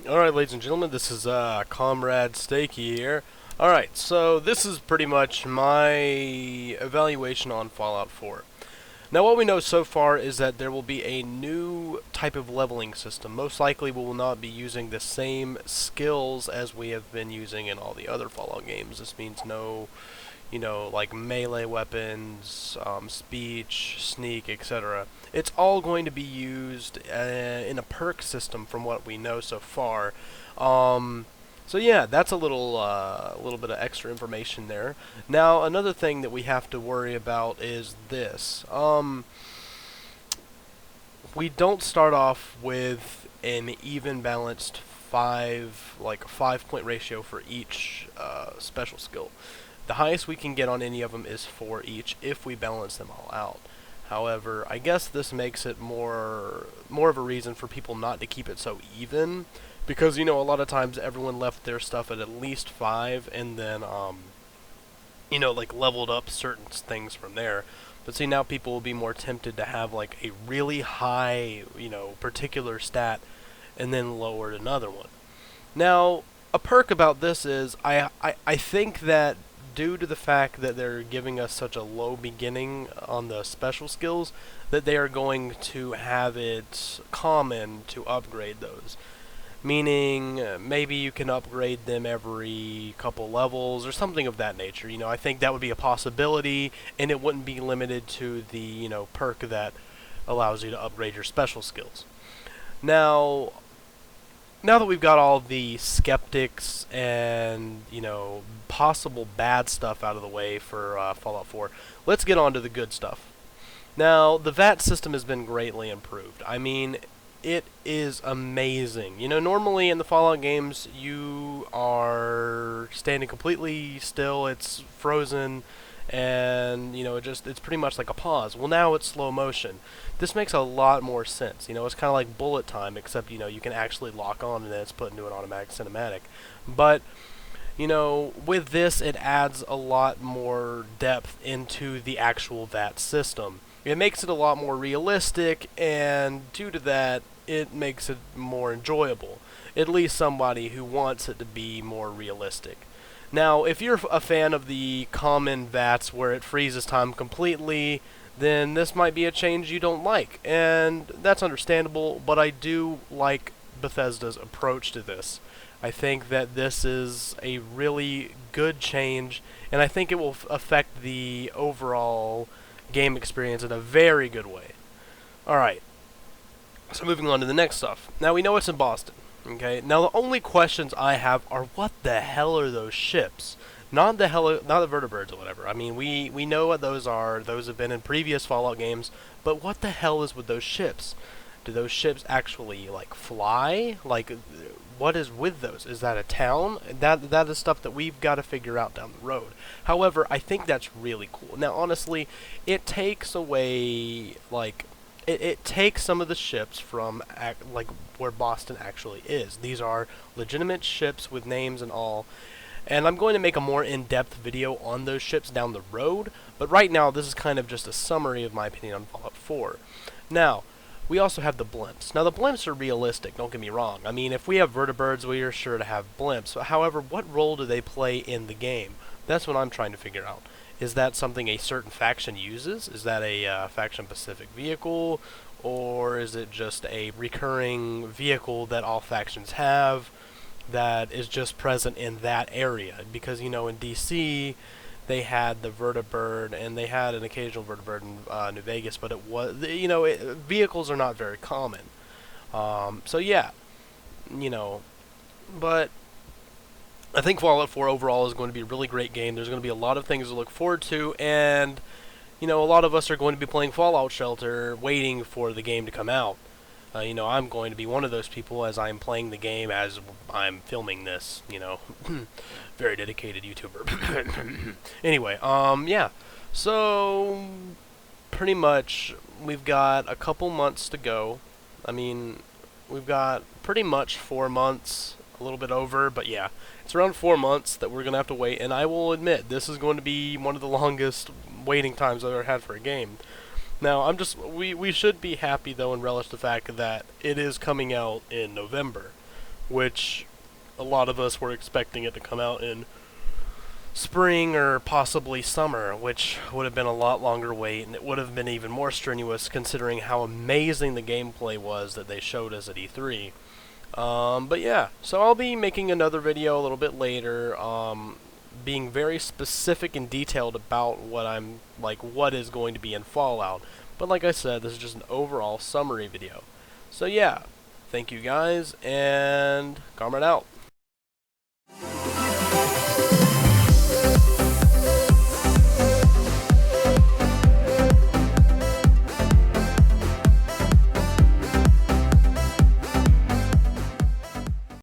Alright, ladies and gentlemen, this is Comrade Stakey here. Alright, so this is pretty much my evaluation on Fallout 4. Now, what we know so far is that there will be a new type of leveling system. Most likely we will not be using the same skills as we have been using in all the other Fallout games. This means no, like melee weapons, speech, sneak, etc. It's all going to be used in a perk system from what we know so far. So yeah, that's a little bit of extra information there. Now, another thing that we have to worry about is this. We don't start off with an even balanced 5-point ratio for each special skill. The highest we can get on any of them is 4 each if we balance them all out. However, I guess this makes it more of a reason for people not to keep it so even, because a lot of times everyone left their stuff at least 5 and then like leveled up certain things from there. But see, now people will be more tempted to have like a really high, particular stat and then lowered another one. Now, a perk about this is I think that due to the fact that they're giving us such a low beginning on the special skills, that they are going to have it common to upgrade those. Meaning, maybe you can upgrade them every couple levels or something of that nature. I think that would be a possibility, and it wouldn't be limited to the, perk that allows you to upgrade your special skills. Now that we've got all the skeptics and, possible bad stuff out of the way for Fallout 4, let's get on to the good stuff. Now, the Vats system has been greatly improved. I mean, it is amazing. Normally in the Fallout games, you are standing completely still, it's frozen, and, it's pretty much like a pause. Well, now it's slow motion. This makes a lot more sense. It's kind of like bullet time, except, you can actually lock on and then it's put into an automatic cinematic. But, with this, it adds a lot more depth into the actual VAT system. It makes it a lot more realistic, and due to that, it makes it more enjoyable. At least somebody who wants it to be more realistic. Now, if you're a fan of the common VATs where it freezes time completely, then this might be a change you don't like, and that's understandable, but I do like Bethesda's approach to this. I think that this is a really good change, and I think it will affect the overall game experience in a very good way. Alright, so moving on to the next stuff. Now, we know it's in Boston. Okay. Now the only questions I have are, what the hell are those ships? Not the vertibirds or whatever. I mean, we know what those are. Those have been in previous Fallout games. But what the hell is with those ships? Do those ships actually like fly? Like, what is with those? Is that a town? That is stuff that we've got to figure out down the road. However, I think that's really cool. Now, honestly, it takes away It takes some of the ships from where Boston actually is. These are legitimate ships with names and all. And I'm going to make a more in-depth video on those ships down the road. But right now, this is kind of just a summary of my opinion on Fallout 4. Now, we also have the Blimps. Now, the Blimps are realistic, don't get me wrong. I mean, if we have vertibirds, we are sure to have Blimps. However, what role do they play in the game? That's what I'm trying to figure out. Is that something a certain faction uses? Is that a faction-specific vehicle? Or is it just a recurring vehicle that all factions have that is just present in that area? Because, in DC, they had the vertibird, and they had an occasional vertibird in New Vegas, but it was, vehicles are not very common. So, yeah, but I think Fallout 4 overall is going to be a really great game. There's going to be a lot of things to look forward to, and, a lot of us are going to be playing Fallout Shelter, waiting for the game to come out. I'm going to be one of those people as I'm playing the game as I'm filming this, very dedicated YouTuber. Anyway, yeah. So, pretty much, we've got a couple months to go. I mean, we've got pretty much 4 months, a little bit over, but yeah. It's around 4 months that we're going to have to wait, and I will admit, this is going to be one of the longest waiting times I've ever had for a game. Now, we should be happy, though, and relish the fact that it is coming out in November. which a lot of us were expecting it to come out in spring or possibly summer, which would have been a lot longer wait, and it would have been even more strenuous considering how amazing the gameplay was that they showed us at E3. But yeah, so I'll be making another video a little bit later, being very specific and detailed about what is going to be in Fallout. But like I said, this is just an overall summary video. So yeah, thank you guys, and Carmen out.